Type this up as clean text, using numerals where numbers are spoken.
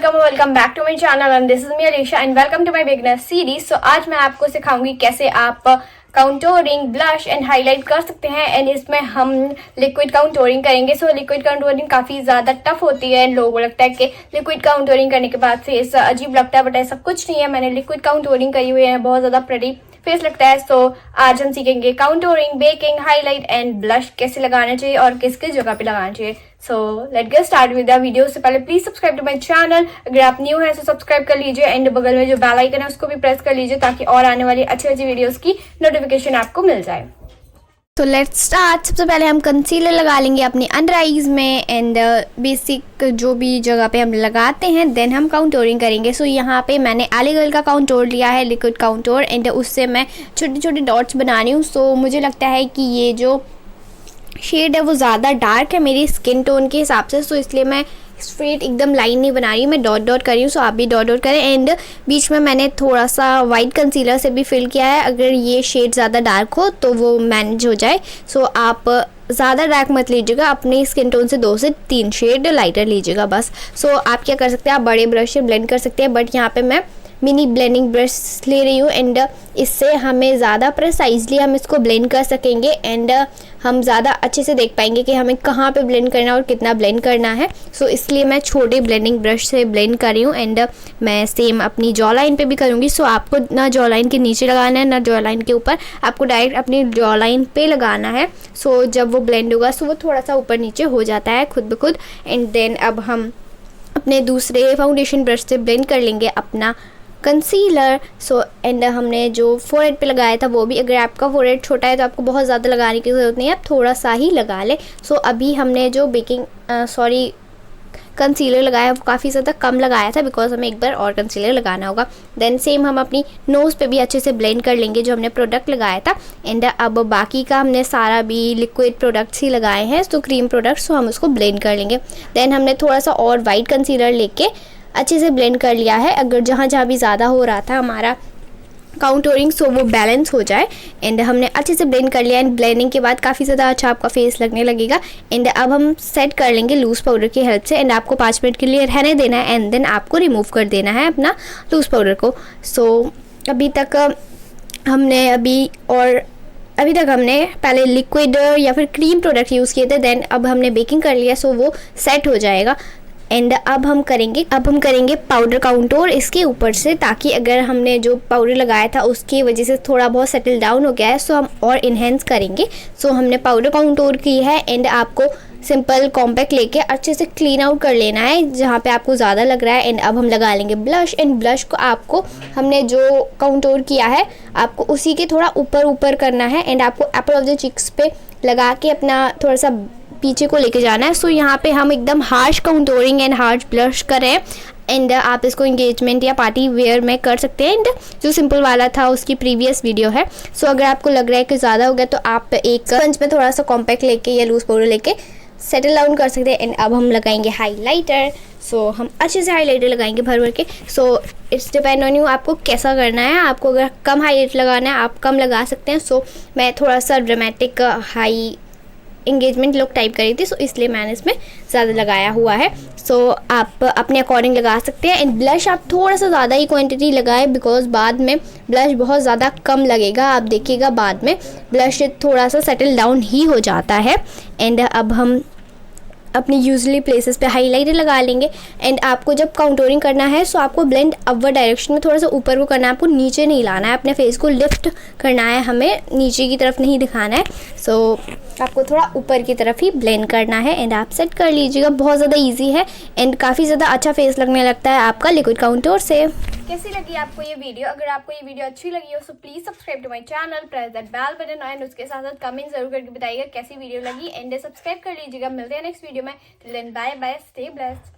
Welcome back to my channel and this is me Alisha and welcome to my beginner series. So आज मैं आपको सिखाऊंगी कैसे आप काउंटोरिंग, blush and highlight कर सकते हैं एंड इसमें हम लिक्विड काउंटोरिंग करेंगे। सो लिक्विड काउंटोरिंग काफ़ी ज़्यादा टफ होती है एंड लोगों को लगता है कि लिक्विड काउंटोरिंग करने के बाद फेस अजीब लगता है, बट ऐसा कुछ नहीं है। मैंने लिक्विड काउंटोरिंग करी हुई है, बहुत ज़्यादा प्रेटी फेस लगता है। सो आज हम सीखेंगे काउंटोरिंग, बेकिंग, हाईलाइट एंड ब्लश कैसे लगाना चाहिए और किस किस जगह पे लगाना चाहिए। So let get start with the video. से पहले please subscribe to my channel. अगर आप न्यू है तो सब्सक्राइब कर लीजिए एंड बगल में जो बेल आइकन है उसको भी प्रेस कर लीजिए ताकि और आने वाली अच्छी अच्छी वीडियोस की नोटिफिकेशन आपको मिल जाए। तो लेट्स स्टार्ट। सबसे पहले हम कंसीलर लगा लेंगे अपने अंडर आईज में एंड बेसिक जो भी जगह पे हम लगाते हैं, देन हम काउंटोरिंग करेंगे। सो यहाँ पे मैंने एलिगल का काउंटोर लिया है, लिक्विड काउंटोर, एंड उससे मैं छोटे छोटे डॉट्स बना रही हूँ। सो मुझे लगता है कि ये जो शेड है वो ज़्यादा डार्क है मेरी स्किन टोन के हिसाब से, सो इसलिए मैं स्ट्रेट एकदम लाइन नहीं बना रही हूँ, मैं डॉट डॉट कर रही हूँ। सो आप भी डॉट डॉट करें एंड बीच में मैंने थोड़ा सा वाइट कंसीलर से भी फिल किया है। अगर ये शेड ज़्यादा डार्क हो तो वो मैनेज हो जाए। सो आप ज़्यादा डार्क मत लीजिएगा, अपनी स्किन टोन से 2 से 3 शेड लाइटर लीजिएगा बस। सो आप क्या कर सकते हैं, आप बड़े ब्रश से ब्लेंड कर सकते हैं, बट यहाँ पे मैं मिनी ब्लेंडिंग ब्रश ले रही हूँ एंड इससे हमें ज़्यादा प्रिसाइजली हम इसको ब्लेंड कर सकेंगे एंड हम ज़्यादा अच्छे से देख पाएंगे कि हमें कहाँ पे ब्लेंड करना है और कितना ब्लेंड करना है। सो इसलिए मैं छोटे ब्लेंडिंग ब्रश से ब्लेंड कर रही हूँ एंड मैं सेम अपनी जॉ लाइन पे भी करूँगी। सो आपको ना जॉ लाइन के नीचे लगाना है ना जॉ लाइन के ऊपर, आपको डायरेक्ट अपनी जॉ लाइन पे लगाना है। सो जब वो ब्लेंड होगा सो वो थोड़ा सा ऊपर नीचे हो जाता है खुद ब खुद। एंड देन अब हम अपने दूसरे फाउंडेशन ब्रश से ब्लेंड कर लेंगे अपना कंसीलर। सो एंड हमने जो फोरहेड पे लगाया था वो भी, अगर आपका फोरहेड छोटा है तो आपको बहुत ज़्यादा लगाने की ज़रूरत नहीं है, आप थोड़ा सा ही लगा लें। सो अभी हमने जो कंसीलर लगाया वो काफ़ी ज़्यादा कम लगाया था बिकॉज हमें एक बार और कंसीलर लगाना होगा। देन सेम हम अपनी नोज़ पे भी अच्छे से ब्लेंड कर लेंगे जो हमने प्रोडक्ट लगाया था। एंड अब बाकी का हमने सारा भी लिक्विड प्रोडक्ट्स ही लगाए हैं, तो क्रीम प्रोडक्ट्स, तो हम उसको ब्लेंड कर लेंगे। देन हमने थोड़ा सा और वाइट कंसीलर लेके अच्छे से ब्लेंड कर लिया है, अगर जहाँ जहाँ भी ज़्यादा हो रहा था हमारा काउंटोरिंग सो वो बैलेंस हो जाए। एंड हमने अच्छे से ब्लेंड कर लिया एंड ब्लेंडिंग के बाद काफ़ी ज़्यादा अच्छा आपका फेस लगने लगेगा। एंड अब हम सेट कर लेंगे लूज़ पाउडर की हेल्प से एंड आपको 5 मिनट के लिए रहने देना है एंड देन आपको रिमूव कर देना है अपना लूज़ पाउडर को। सो अभी तक हमने पहले लिक्विड या फिर क्रीम प्रोडक्ट यूज़ किए थे, देन अब हमने बेकिंग कर लिया सो वो सेट हो जाएगा। एंड अब हम करेंगे पाउडर काउंटोर इसके ऊपर से, ताकि अगर हमने जो पाउडर लगाया था उसकी वजह से थोड़ा बहुत सेटल डाउन हो गया है सो हम और इन्हेंस करेंगे। सो हमने पाउडर काउंटोर की है एंड आपको सिंपल कॉम्पैक्ट लेके अच्छे से क्लीन आउट कर लेना है जहाँ पे आपको ज़्यादा लग रहा है। एंड अब हम लगा लेंगे ब्लश एंड ब्लश को आपको हमने जो काउंटोर किया है आपको उसी के थोड़ा ऊपर करना है एंड आपको एप्पल ऑफ द चिक्स पे लगा के अपना थोड़ा सा पीछे को लेके जाना है। सो यहाँ पे हम एकदम हार्श काउंटोरिंग एंड हार्श ब्लश करें एंड आप इसको इंगेजमेंट या पार्टी वेयर में कर सकते हैं। एंड जो सिंपल वाला था उसकी प्रीवियस वीडियो है। सो अगर आपको लग रहा है कि ज़्यादा हो गया तो आप एक स्पंज में थोड़ा सा कॉम्पैक्ट लेके या लूज पाउडर लेके सेटल डाउन कर सकते हैं। एंड अब हम लगाएंगे हाईलाइटर। सो हम अच्छे से हाईलाइटर लगाएंगे भर के। So it's depend on you, आपको कैसा करना है। आपको अगर कम हाईलाइट लगाना है आप कम लगा सकते हैं। सो मैं थोड़ा सा dramatic high engagement look type करी थी, सो इसलिए मैंने इसमें ज़्यादा लगाया हुआ है। सो आप अपने अकॉर्डिंग लगा सकते हैं। एंड ब्लश आप थोड़ा सा ज़्यादा ही क्वांटिटी लगाएं बिकॉज बाद में ब्लश बहुत ज़्यादा कम लगेगा, आप देखिएगा बाद में ब्लश थोड़ा सा सेटल डाउन ही हो जाता है। एंड अब हम अपने यूजली प्लेसेस पे हाईलाइटर लगा लेंगे। एंड आपको जब काउंटोरिंग करना है सो आपको ब्लेंड अपवर्ड डायरेक्शन में थोड़ा सा ऊपर को करना है, आपको नीचे नहीं लाना है, अपने फेस को लिफ्ट करना है, हमें नीचे की तरफ नहीं दिखाना है। सो आपको थोड़ा ऊपर की तरफ ही ब्लेंड करना है एंड आप सेट कर लीजिएगा। बहुत ज़्यादा ईजी है एंड काफ़ी ज़्यादा अच्छा फेस लगने लगता है आपका लिक्विड काउंटोर से। कैसी लगी आपको ये वीडियो? अगर आपको ये वीडियो अच्छी लगी हो so please subscribe to my channel, press that bell button and उसके साथ साथ कमेंट जरूर करके बताइएगा कैसी वीडियो लगी एंड सब्सक्राइब कर लीजिएगा। मिलते हैं नेक्स्ट वीडियो में। Till then bye bye, stay blessed.